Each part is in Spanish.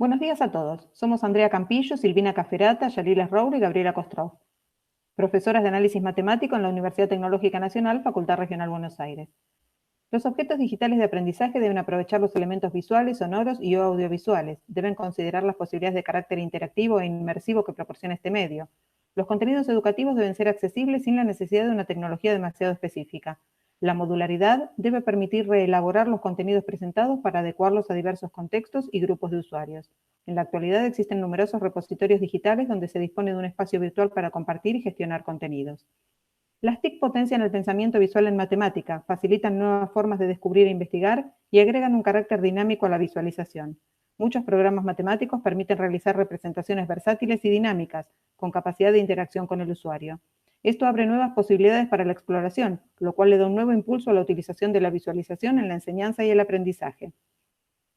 Buenos días a todos. Somos Andrea Campillo, Silvina Caferata, Yalila Rouro y Gabriela Kostrov, profesoras de análisis matemático en la Universidad Tecnológica Nacional, Facultad Regional Buenos Aires. Los objetos digitales de aprendizaje deben aprovechar los elementos visuales, sonoros y o audiovisuales. Deben considerar las posibilidades de carácter interactivo e inmersivo que proporciona este medio. Los contenidos educativos deben ser accesibles sin la necesidad de una tecnología demasiado específica. La modularidad debe permitir reelaborar los contenidos presentados para adecuarlos a diversos contextos y grupos de usuarios. En la actualidad existen numerosos repositorios digitales donde se dispone de un espacio virtual para compartir y gestionar contenidos. Las TIC potencian el pensamiento visual en matemática, facilitan nuevas formas de descubrir e investigar y agregan un carácter dinámico a la visualización. Muchos programas matemáticos permiten realizar representaciones versátiles y dinámicas, con capacidad de interacción con el usuario. Esto abre nuevas posibilidades para la exploración, lo cual le da un nuevo impulso a la utilización de la visualización en la enseñanza y el aprendizaje.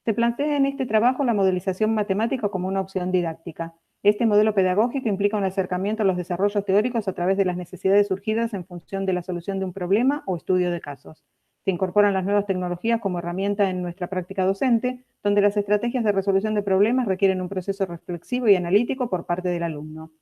Se plantea en este trabajo la modelización matemática como una opción didáctica. Este modelo pedagógico implica un acercamiento a los desarrollos teóricos a través de las necesidades surgidas en función de la solución de un problema o estudio de casos. Se incorporan las nuevas tecnologías como herramienta en nuestra práctica docente, donde las estrategias de resolución de problemas requieren un proceso reflexivo y analítico por parte del alumno.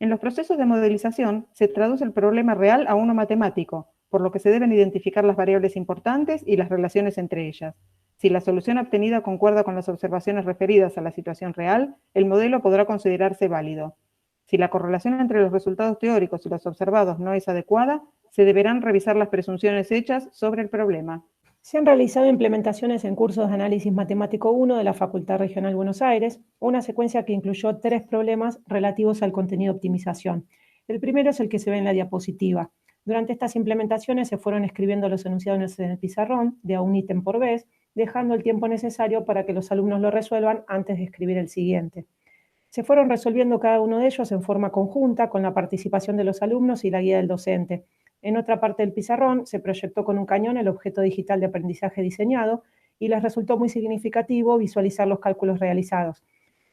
En los procesos de modelización se traduce el problema real a uno matemático, por lo que se deben identificar las variables importantes y las relaciones entre ellas. Si la solución obtenida concuerda con las observaciones referidas a la situación real, el modelo podrá considerarse válido. Si la correlación entre los resultados teóricos y los observados no es adecuada, se deberán revisar las presunciones hechas sobre el problema. Se han realizado implementaciones en cursos de análisis matemático 1 de la Facultad Regional Buenos Aires, una secuencia que incluyó 3 problemas relativos al contenido de optimización. El primero es el que se ve en la diapositiva. Durante estas implementaciones se fueron escribiendo los enunciados en el pizarrón de a un ítem por vez, dejando el tiempo necesario para que los alumnos lo resuelvan antes de escribir el siguiente. Se fueron resolviendo cada uno de ellos en forma conjunta con la participación de los alumnos y la guía del docente. En otra parte del pizarrón se proyectó con un cañón el objeto digital de aprendizaje diseñado y les resultó muy significativo visualizar los cálculos realizados.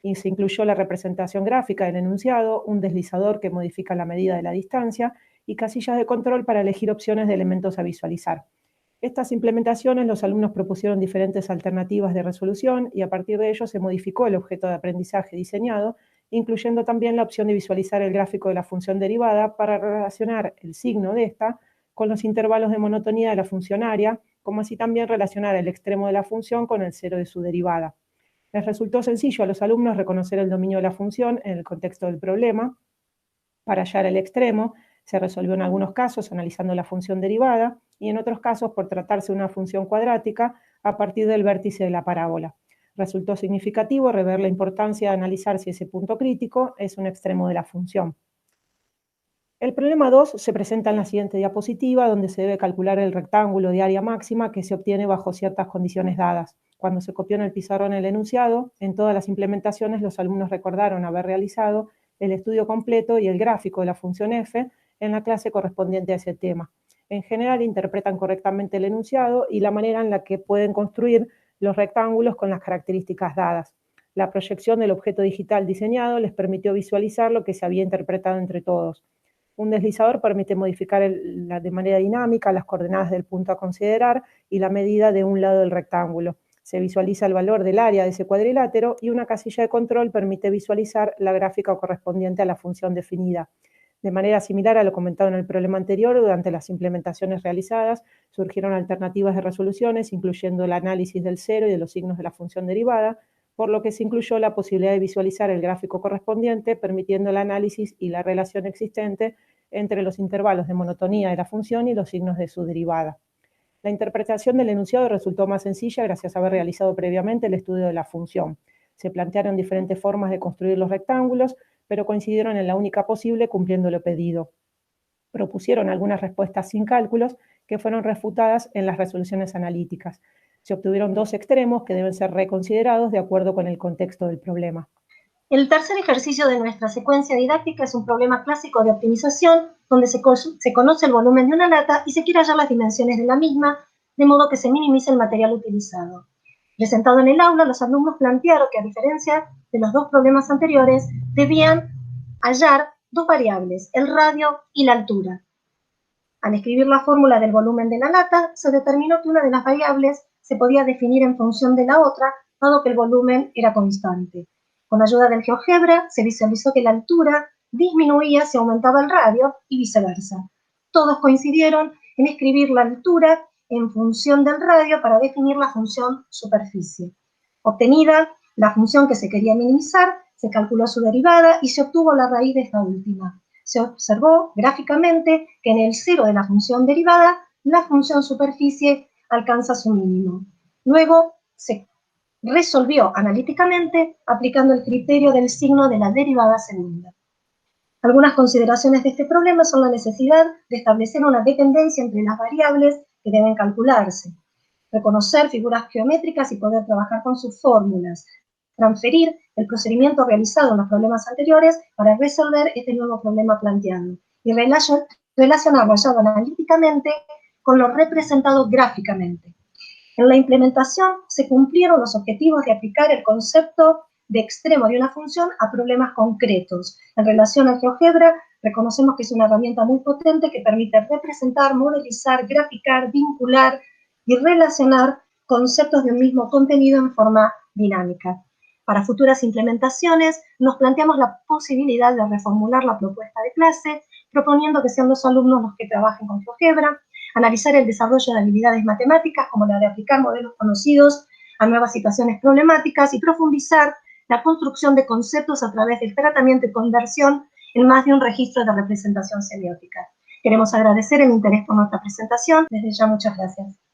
Y se incluyó la representación gráfica del enunciado, un deslizador que modifica la medida de la distancia y casillas de control para elegir opciones de elementos a visualizar. Estas implementaciones los alumnos propusieron diferentes alternativas de resolución y a partir de ello se modificó el objeto de aprendizaje diseñado, incluyendo también la opción de visualizar el gráfico de la función derivada para relacionar el signo de esta con los intervalos de monotonía de la función área, como así también relacionar el extremo de la función con el cero de su derivada. Les resultó sencillo a los alumnos reconocer el dominio de la función en el contexto del problema. Para hallar el extremo, se resolvió en algunos casos analizando la función derivada y en otros casos por tratarse de una función cuadrática a partir del vértice de la parábola. Resultó significativo rever la importancia de analizar si ese punto crítico es un extremo de la función. El problema 2 se presenta en la siguiente diapositiva, donde se debe calcular el rectángulo de área máxima que se obtiene bajo ciertas condiciones dadas. Cuando se copió en el pizarrón el enunciado, en todas las implementaciones los alumnos recordaron haber realizado el estudio completo y el gráfico de la función f en la clase correspondiente a ese tema. En general interpretan correctamente el enunciado y la manera en la que pueden construir los rectángulos con las características dadas. La proyección del objeto digital diseñado les permitió visualizar lo que se había interpretado entre todos. Un deslizador permite modificar de manera dinámica las coordenadas del punto a considerar y la medida de un lado del rectángulo. Se visualiza el valor del área de ese cuadrilátero y una casilla de control permite visualizar la gráfica correspondiente a la función definida. De manera similar a lo comentado en el problema anterior, durante las implementaciones realizadas surgieron alternativas de resoluciones, incluyendo el análisis del cero y de los signos de la función derivada, por lo que se incluyó la posibilidad de visualizar el gráfico correspondiente, permitiendo el análisis y la relación existente entre los intervalos de monotonía de la función y los signos de su derivada. La interpretación del enunciado resultó más sencilla gracias a haber realizado previamente el estudio de la función. Se plantearon diferentes formas de construir los rectángulos, pero coincidieron en la única posible cumpliendo lo pedido. Propusieron algunas respuestas sin cálculos que fueron refutadas en las resoluciones analíticas. Se obtuvieron 2 extremos que deben ser reconsiderados de acuerdo con el contexto del problema. El tercer ejercicio de nuestra secuencia didáctica es un problema clásico de optimización, donde se conoce el volumen de una lata y se quiere hallar las dimensiones de la misma, de modo que se minimice el material utilizado. Presentado en el aula, los alumnos plantearon que, a diferencia de los 2 problemas anteriores, debían hallar 2 variables, el radio y la altura. Al escribir la fórmula del volumen de la lata, se determinó que una de las variables se podía definir en función de la otra, dado que el volumen era constante. Con ayuda del GeoGebra se visualizó que la altura disminuía si aumentaba el radio y viceversa. Todos coincidieron en escribir la altura en función del radio para definir la función superficie. Obtenida la función que se quería minimizar, se calculó su derivada y se obtuvo la raíz de esta última. Se observó gráficamente que en el cero de la función derivada, la función superficie alcanza su mínimo. Luego se resolvió analíticamente aplicando el criterio del signo de la derivada segunda. Algunas consideraciones de este problema son la necesidad de establecer una dependencia entre las variables que deben calcularse, reconocer figuras geométricas y poder trabajar con sus fórmulas, transferir el procedimiento realizado en los problemas anteriores para resolver este nuevo problema planteado y relacionarlo hallado analíticamente con lo representado gráficamente. En la implementación se cumplieron los objetivos de aplicar el concepto de extremo de una función a problemas concretos. En relación al GeoGebra, reconocemos que es una herramienta muy potente que permite representar, modelizar, graficar, vincular y relacionar conceptos de un mismo contenido en forma dinámica. Para futuras implementaciones, nos planteamos la posibilidad de reformular la propuesta de clase, proponiendo que sean los alumnos los que trabajen con GeoGebra, analizar el desarrollo de habilidades matemáticas, como la de aplicar modelos conocidos a nuevas situaciones problemáticas y profundizar la construcción de conceptos a través del tratamiento y conversión en más de un registro de representación semiótica. Queremos agradecer el interés por nuestra presentación. Desde ya, muchas gracias.